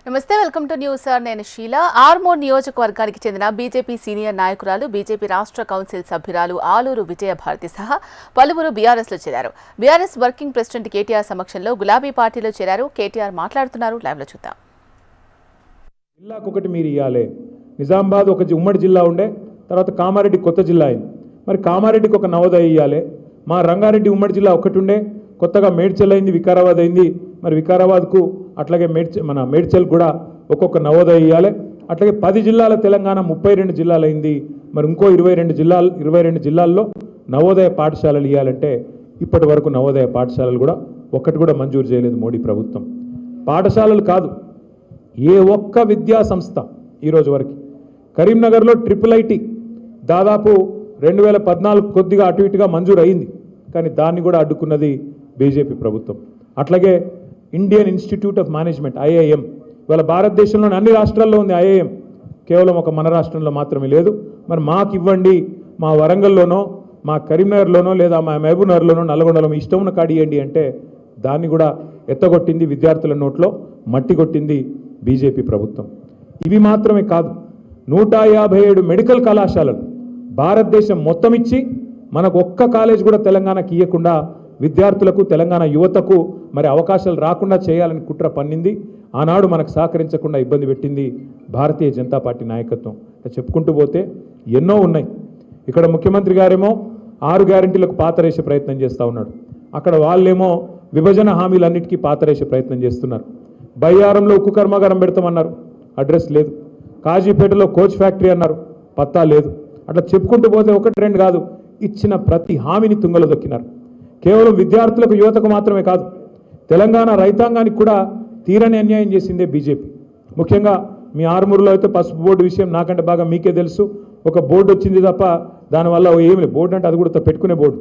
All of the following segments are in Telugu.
నమస్తే, వెల్కమ్ టు న్యూస్ సార్. నేను షీలా. ఆర్మూర్ నియోజకవర్గానికి చెందిన బీజేపీ సీనియర్ నాయకురాలు, బీజేపీ రాష్ట్ర కౌన్సిల్ సభ్యురాలు ఆలూరు విజయభారతి సహా పలువురు బీఆర్ఎస్లో చేరారు. బీఆర్ఎస్ వర్కింగ్ ప్రెసిడెంట్ కేటీఆర్ సమక్షంలో గులాబీ పార్టీలో చేరారు. కేటీఆర్ మాట్లాడుతున్నారు, లైవ్లో చూద్దాం. జిల్లాకు ఒకటి మీరు ఇవ్వాలి. నిజామాబాద్ ఒక ఉమ్మడి జిల్లా ఉండే, తర్వాత కామారెడ్డి కొత్త జిల్లా అయింది. మరి కామారెడ్డికి ఒక నవోదయ ఇవ్వాలి. మా రంగారెడ్డి ఉమ్మడి జిల్లా ఒకటి ఉండే, కొత్తగా మేడ్చల్ అయింది, వికారాబాద్ అయింది. మరి వికారాబాద్కు అట్లాగే మేడ్చల్ కూడా ఒక్కొక్క నవోదయ ఇవ్వాలి. అట్లాగే 10 జిల్లాల తెలంగాణ 32 జిల్లాలు అయింది. మరి ఇంకో 22 జిల్లాల్లో నవోదయ పాఠశాలలు ఇవ్వాలంటే ఇప్పటి వరకు నవోదయ పాఠశాలలు కూడా ఒక్కటి కూడా మంజూరు చేయలేదు మోడీ ప్రభుత్వం. పాఠశాలలు కాదు, ఏ ఒక్క విద్యా సంస్థ ఈరోజు వరకు. కరీంనగర్లో IIIT దాదాపు 2014 కొద్దిగా అటు ఇటుగా మంజూరు అయింది, కానీ దాన్ని కూడా అడ్డుకున్నది బీజేపీ ప్రభుత్వం. అట్లాగే Indian institute of management IIM ఇవాళ భారతదేశంలోని అన్ని రాష్ట్రాల్లో ఉంది. IIM కేవలం ఒక మన రాష్ట్రంలో మాత్రమే లేదు. మరి మాకు ఇవ్వండి, మా వరంగల్లోనో మా కరీంనగర్లోనో లేదా మా మహబూబ్నగర్లోనో నల్గొండలో ఇష్టం ఉన్న కాడి ఇవ్వండి అంటే దాన్ని కూడా ఎత్తగొట్టింది, విద్యార్థుల నోట్లో మట్టి కొట్టింది బీజేపీ ప్రభుత్వం. ఇవి మాత్రమే కాదు, 157 మెడికల్ కళాశాలలు భారతదేశం మొత్తం ఇచ్చి మనకు ఒక్క కాలేజ్ కూడా తెలంగాణకి ఇవ్వకుండా విద్యార్థులకు, తెలంగాణ యువతకు మరి అవకాశాలు రాకుండా చేయాలని కుట్ర పన్నింది. ఆనాడు మనకు సహకరించకుండా ఇబ్బంది పెట్టింది భారతీయ జనతా పార్టీ నాయకత్వం. చెప్పుకుంటూ పోతే ఎన్నో ఉన్నాయి. ఇక్కడ ముఖ్యమంత్రి గారేమో 6 గ్యారెంటీలకు పాతరేసే ప్రయత్నం చేస్తూ ఉన్నాడు. అక్కడ వాళ్ళేమో విభజన హామీలన్నిటికీ పాతరేసే ప్రయత్నం చేస్తున్నారు. బయ్యారంలో ఉక్కు కర్మాగారం పెడతామన్నారు, అడ్రస్ లేదు. కాజీపేటలో కోచ్ ఫ్యాక్టరీ అన్నారు, పత్తా లేదు. అట్లా చెప్పుకుంటూ పోతే 1-2 కాదు, ఇచ్చిన ప్రతి హామీని తుంగలో దొక్కినారు. కేవలం విద్యార్థులకు, యువతకు మాత్రమే కాదు, తెలంగాణ రైతాంగానికి కూడా తీరని అన్యాయం చేసిందే బీజేపీ. ముఖ్యంగా మీ ఆర్మూరులో అయితే పసుపు బోర్డు విషయం నాకంటే బాగా మీకే తెలుసు. ఒక బోర్డు వచ్చింది తప్ప దానివల్ల ఏమి లేదు. బోర్డు అంటే అది కూడా పెట్టుకునే బోర్డు,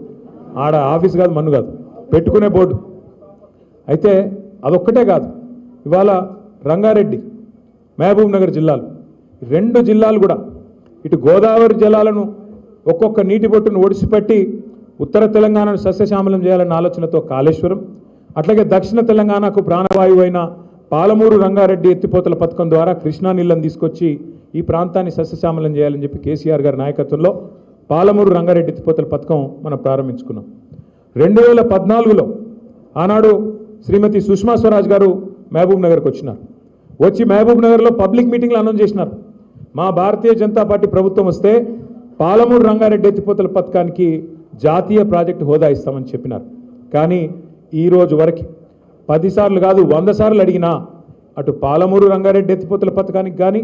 ఆడ ఆఫీస్ కాదు, మన్ను కాదు, పెట్టుకునే బోర్డు. అయితే అదొక్కటే కాదు, ఇవాళ రంగారెడ్డి, మహబూబ్నగర్ జిల్లాలు, 2 జిల్లాలు కూడా ఇటు గోదావరి జలాలను ఒక్కొక్క నీటి బొట్టును ఒడిసిపెట్టి ఉత్తర తెలంగాణను సస్యశ్యామలం చేయాలన్న ఆలోచనతో కాళేశ్వరం, అట్లాగే దక్షిణ తెలంగాణకు ప్రాణవాయువు అయిన పాలమూరు రంగారెడ్డి ఎత్తిపోతల పథకం ద్వారా కృష్ణా నీళ్లను తీసుకొచ్చి ఈ ప్రాంతాన్ని సస్యశ్యామలం చేయాలని చెప్పి కేసీఆర్ గారి నాయకత్వంలో పాలమూరు రంగారెడ్డి ఎత్తిపోతల పథకం మనం ప్రారంభించుకున్నాం. 2014లో ఆనాడు శ్రీమతి సుష్మా స్వరాజ్ గారు మహబూబ్నగర్కి వచ్చినారు. వచ్చి మహబూబ్నగర్లో పబ్లిక్ మీటింగ్లు అనౌన్స్ చేసినారు. మా భారతీయ జనతా పార్టీ ప్రభుత్వం వస్తే పాలమూరు రంగారెడ్డి ఎత్తిపోతల పథకానికి జాతీయ ప్రాజెక్టు హోదా ఇస్తామని చెప్పినారు. కానీ ఈరోజు వరకు 10 సార్లు కాదు 100 సార్లు అడిగినా అటు పాలమూరు రంగారెడ్డి ఎత్తిపోతల పథకానికి కానీ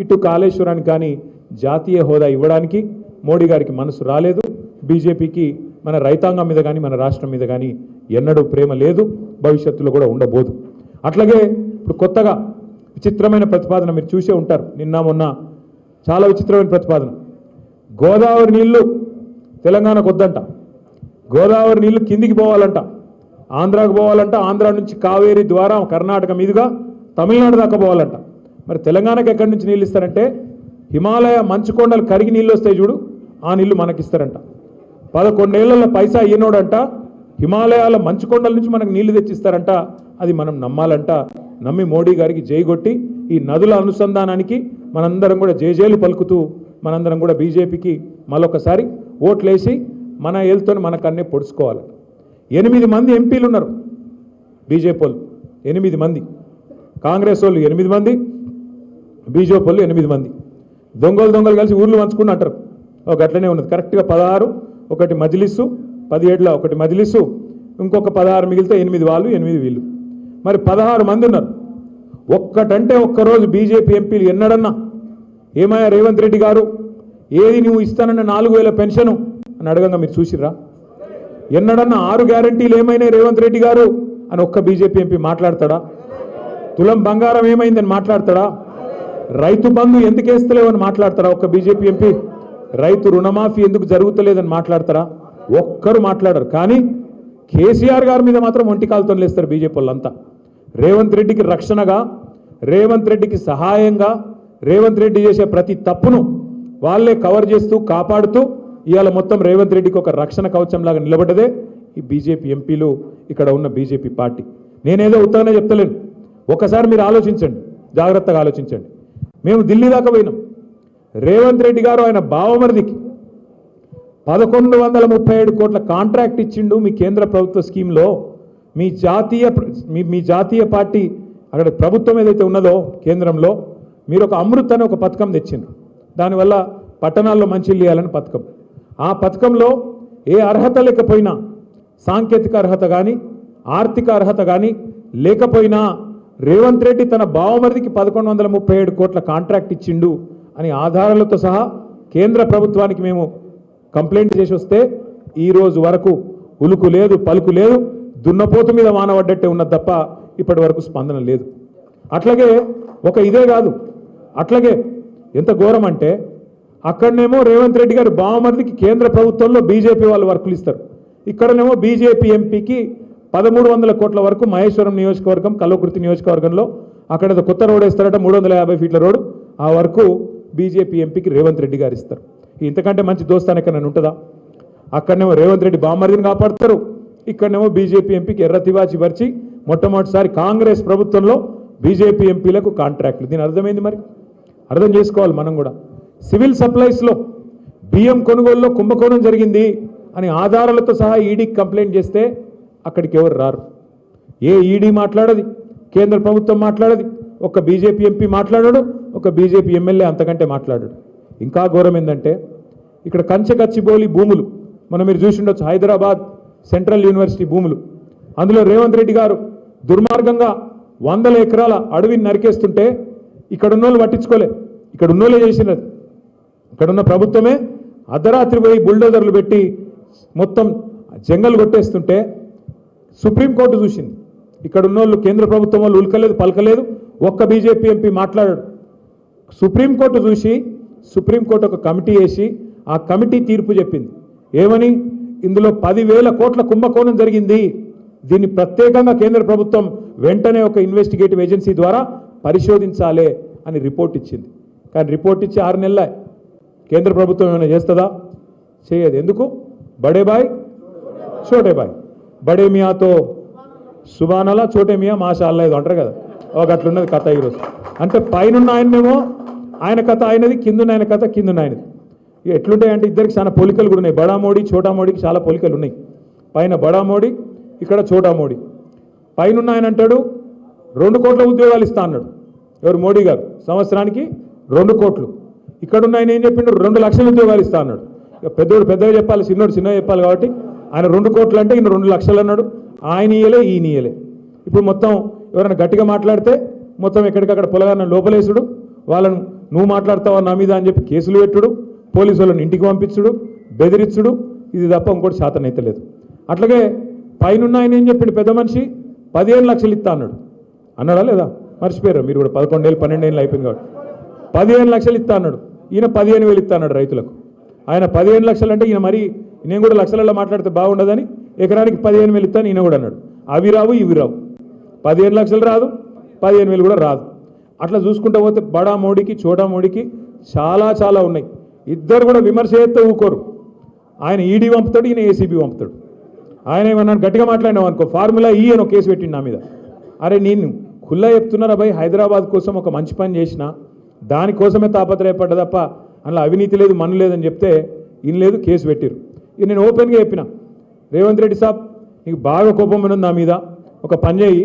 ఇటు కాళేశ్వరానికి కానీ జాతీయ హోదా ఇవ్వడానికి మోడీ గారికి మనసు రాలేదు. బీజేపీకి మన రైతాంగం మీద కానీ మన రాష్ట్రం మీద కానీ ఎన్నడూ ప్రేమ లేదు, భవిష్యత్తులో కూడా ఉండబోదు. అట్లాగే ఇప్పుడు కొత్తగా విచిత్రమైన ప్రతిపాదన మీరు చూసే ఉంటారు, నిన్న మొన్న చాలా విచిత్రమైన ప్రతిపాదన. గోదావరి నీళ్లు తెలంగాణకు వద్దంట, గోదావరి నీళ్లు కిందికి పోవాలంట, ఆంధ్రాకు పోవాలంట, ఆంధ్రా నుంచి కావేరీ ద్వారా కర్ణాటక మీదుగా తమిళనాడు దాకా పోవాలంట. మరి తెలంగాణకు ఎక్కడి నుంచి నీళ్ళు ఇస్తారంటే హిమాలయ మంచు కొండలు కరిగి నీళ్ళు వస్తాయి చూడు, ఆ నీళ్లు మనకిస్తారంట. 11 ఏళ్లలో పైసా ఈయనోడంట హిమాలయాల మంచు కొండల నుంచి మనకు నీళ్లు తెచ్చిస్తారంట. అది మనం నమ్మాలంట. నమ్మి మోడీ గారికి జై కొట్టి ఈ నదుల అనుసంధానానికి మనందరం కూడా జేజేలు పలుకుతూ మనందరం కూడా బీజేపీకి మరొకసారి ఓట్లేసి మన ఏళ్ళతో మనకు అన్నీ పొడుచుకోవాలి. 8 మంది ఎంపీలు ఉన్నారు బీజేపీ వాళ్ళు, 8 మంది, కాంగ్రెస్ వాళ్ళు 8 మంది, బీజేపీ వాళ్ళు 8 మంది. దొంగలు కలిసి ఊర్లు పంచుకుని అంటారు. ఒక అట్లనే ఉన్నది కరెక్ట్గా 16, ఒకటి మజ్లిస్సు, 17లో ఒకటి మజ్లిస్సు, ఇంకొక 16 మిగిలితే 8 వాళ్ళు 8 వీళ్ళు. మరి 16 మంది ఉన్నారు. ఒక్కటంటే ఒక్కరోజు బీజేపీ ఎంపీలు ఎన్నడన్నా ఏమయ్యా రేవంత్ రెడ్డి గారు ఏది నువ్వు ఇస్తానన్న 4000 పెన్షను అని అడగంగా మీరు చూసిర్రా? ఎన్నడన్నా 6 గ్యారంటీలు ఏమైనా రేవంత్ రెడ్డి గారు అని ఒక్క బీజేపీ ఎంపీ మాట్లాడతాడా? తులం బంగారం ఏమైందని మాట్లాడతాడా? రైతు బంధు ఎందుకు వేస్తలేవని మాట్లాడతారా ఒక్క బీజేపీ ఎంపీ? రైతు రుణమాఫీ ఎందుకు జరుగుతలేదని మాట్లాడతారా? ఒక్కరు మాట్లాడరు. కానీ కేసీఆర్ గారి మీద మాత్రం ఒంటికాలతో లేస్తారు బీజేపీ వాళ్ళంతా. రేవంత్ రెడ్డికి రక్షణగా, రేవంత్ రెడ్డికి సహాయంగా, రేవంత్ రెడ్డి చేసే ప్రతి తప్పును వాళ్ళే కవర్ చేస్తూ కాపాడుతూ ఇవాళ మొత్తం రేవంత్ రెడ్డికి ఒక రక్షణ కవచంలాగా నిలబడ్డదే ఈ బీజేపీ ఎంపీలు, ఇక్కడ ఉన్న బీజేపీ పార్టీ. నేనేదో ఉత్తగానే చెప్తలేను. ఒకసారి మీరు ఆలోచించండి. జాగ్రత్తగా ఆలోచించండి. మేము ఢిల్లీ దాకా పోయినాం. రేవంత్ రెడ్డి గారు ఆయన బావమరిదికి 1137 కోట్ల కాంట్రాక్ట్ ఇచ్చిండు మీ కేంద్ర ప్రభుత్వ స్కీమ్లో. మీ జాతీయ పార్టీ అక్కడ ప్రభుత్వం ఏదైతే ఉన్నదో కేంద్రంలో మీరు ఒక అమృత్ అనే ఒక పథకం తెచ్చిండ్రు. దానివల్ల పట్టణాల్లో మంచిలు ఇవ్వాలని పథకం. ఆ పథకంలో ఏ అర్హత లేకపోయినా, సాంకేతిక అర్హత కానీ ఆర్థిక అర్హత కానీ లేకపోయినా రేవంత్ రెడ్డి తన బావమరిదికి 1137 కోట్ల కాంట్రాక్ట్ ఇచ్చిండు అని ఆధారాలతో సహా కేంద్ర ప్రభుత్వానికి మేము కంప్లైంట్ చేసి వస్తే ఈరోజు వరకు ఉలుకు లేదు, పలుకు లేదు, దున్నపోతు మీద వానబడ్డట్టే ఉన్నది తప్ప ఇప్పటి వరకు స్పందన లేదు. అట్లాగే ఒక ఇదే కాదు, అట్లాగే ఎంత ఘోరం అంటే అక్కడనేమో రేవంత్ రెడ్డి గారు బావమరిదికి కేంద్ర ప్రభుత్వంలో బీజేపీ వాళ్ళు వర్కులు ఇస్తారు. ఇక్కడనేమో బీజేపీ ఎంపీకి 1300 కోట్ల వరకు మహేశ్వరం నియోజకవర్గం, కల్వకుర్తి నియోజకవర్గంలో అక్కడ కొత్త రోడ్ వేస్తారట, 350 ఫీట్ల రోడ్డు. ఆ వరకు బీజేపీ ఎంపీకి రేవంత్ రెడ్డి గారు ఇస్తారు. ఇంతకంటే మంచి దోస్తాను ఎక్కడైనా ఉంటుందా? అక్కడనేమో రేవంత్ రెడ్డి బావమరిదిని కాపాడుతారు, ఇక్కడనేమో బీజేపీ ఎంపీకి ఎర్ర తివాచి పరిచి మొట్టమొదటిసారి కాంగ్రెస్ ప్రభుత్వంలో బీజేపీ ఎంపీలకు కాంట్రాక్ట్లు. దీని అర్థమైంది. మరి అర్థం చేసుకోవాలి మనం కూడా. సివిల్ సప్లైస్లో బియ్యం కొనుగోలులో కుంభకోణం జరిగింది అని ఆధారాలతో సహా ఈడీకి కంప్లైంట్ చేస్తే అక్కడికి ఎవరు రారు. ఏ ఈడీ మాట్లాడది, కేంద్ర ప్రభుత్వం మాట్లాడది, ఒక బీజేపీ ఎంపీ మాట్లాడాడు, ఒక బీజేపీ ఎమ్మెల్యే అంతకంటే మాట్లాడాడు. ఇంకా ఘోరం ఏంటంటే ఇక్కడ కంచెకచ్చిబోలి భూములు మీరు చూసి ఉండొచ్చు, హైదరాబాద్ సెంట్రల్ యూనివర్సిటీ భూములు. అందులో రేవంత్ రెడ్డి గారు దుర్మార్గంగా 100 ఎకరాల అడవిని నరికేస్తుంటే ఇక్కడ ఉన్నోళ్ళు పట్టించుకోలే, ఇక్కడ ఉన్నోళ్ళే చేసినది. ఇక్కడున్న ప్రభుత్వమే అర్ధరాత్రి పోయి బుల్డోజర్లు పెట్టి మొత్తం జంగల్ కొట్టేస్తుంటే సుప్రీంకోర్టు చూసింది. ఇక్కడ ఉన్నోళ్ళు కేంద్ర ప్రభుత్వం వాళ్ళు ఉల్కలేదు, పలకలేదు, ఒక్క బీజేపీ ఎంపీ మాట్లాడాడు. సుప్రీంకోర్టు చూసి సుప్రీంకోర్టు ఒక కమిటీ వేసి ఆ కమిటీ తీర్పు చెప్పింది. ఏమని? ఇందులో 10,000 కోట్ల కుంభకోణం జరిగింది, దీన్ని ప్రత్యేకంగా కేంద్ర ప్రభుత్వం వెంటనే ఒక ఇన్వెస్టిగేటివ్ ఏజెన్సీ ద్వారా పరిశోధించాలి అని రిపోర్ట్ ఇచ్చింది. కానీ రిపోర్ట్ ఇచ్చి 6 నెలలే. కేంద్ర ప్రభుత్వం ఏమైనా చేస్తుందా? చేయదు. ఎందుకు? బడే బాయ్ చోటే బాయ్, బడే మియాతో సుబానలా, చోటే మియా మాషా అల్లా ఏదో అంటారు కదా, ఒక అట్లున్నది కథ ఈరోజు. అంటే పైనున్న ఆయనేమో ఆయన కథ ఆయనది, కిందున్న ఆయన కథ కిందున్న ఆయనది. ఎట్లుంటాయంటే ఇద్దరికి చాలా పోలికలు కూడా ఉన్నాయి. బడా మోడీ చోటా మోడీకి చాలా పోలికలు ఉన్నాయి. పైన బడా మోడీ, ఇక్కడ చోటా మోడీ. పైనున్న ఆయన అంటాడు 2 కోట్ల ఉద్యోగాలు ఇస్తా అన్నాడు. ఎవరు? మోడీ గారు. సంవత్సరానికి 2 కోట్లు. ఇక్కడున్న ఆయన ఏం చెప్పిండు? 2 లక్షల ఉద్యోగాలు ఇస్తా అన్నాడు. పెద్దోడు పెద్దగా చెప్పాలి, చిన్నోడు చిన్నగా చెప్పాలి. కాబట్టి ఆయన 2 కోట్లు అంటే ఈయన 2 లక్షలు అన్నాడు. ఆయన ఇయ్యలే, ఈయన ఇయ్యలే. ఇప్పుడు మొత్తం ఎవరైనా గట్టిగా మాట్లాడితే మొత్తం ఎక్కడికక్కడ పొలగాన్న లోపలేసుడు, వాళ్ళను నువ్వు మాట్లాడతావా నా మీద అని చెప్పి కేసులు పెట్టుడు, పోలీసు వాళ్ళని ఇంటికి పంపించుడు, బెదిరించుడు, ఇది తప్ప ఇంకోటి శాతం లేదు. అట్లాగే పైనున్న ఆయన ఏం చెప్పిండు? పెద్ద మనిషి 15 లక్షలు ఇస్తా అన్నాడు. అన్నాడా లేదా? మర్చిపోయారు మీరు కూడా. 11 ఏళ్ళు 12 ఏళ్ళు అయిపోయింది కాబట్టి 15 లక్షలు ఇస్తా అన్నాడు. ఈయన 15,000 ఇస్తా అన్నాడు రైతులకు. ఆయన 15 లక్షలు అంటే ఈయన మరి నేను కూడా లక్షలలో మాట్లాడితే బాగుండదని ఎకరానికి 15,000 ఇస్తాను ఈయన కూడా అన్నాడు. అవి రావు ఇవి రావు, 15 లక్షలు రాదు, 15,000 కూడా రాదు. అట్లా చూసుకుంటూ పోతే బడా మోడీకి చోటా మోడీకి చాలా చాలా ఉన్నాయి. ఇద్దరు కూడా విమర్శ చేస్తే ఊకోరు. ఆయన ఈడీ పంపుతాడు, ఈయన ఏసీబీ పంపుతాడు. ఆయన ఏమన్నా గట్టిగా మాట్లాడినావు అనుకో, ఫార్ములా ఈ అని ఒక కేసు పెట్టిండు నా మీద. అరే నేను ఖుల్లా చెప్తున్నారా భయ్, హైదరాబాద్ కోసం ఒక మంచి పని చేసిన దానికోసమే తాపత్రయపడ్డా తప్ప అందులో అవినీతి లేదు, మన్ను లేదని చెప్తే ఇన్ లేదు, కేసు పెట్టిరు. ఇది నేను ఓపెన్గా చెప్పిన, రేవంత్ రెడ్డి సాబ్ నీకు బాగా కోపం ఉన్నది నా మీద, ఒక పని చేయి,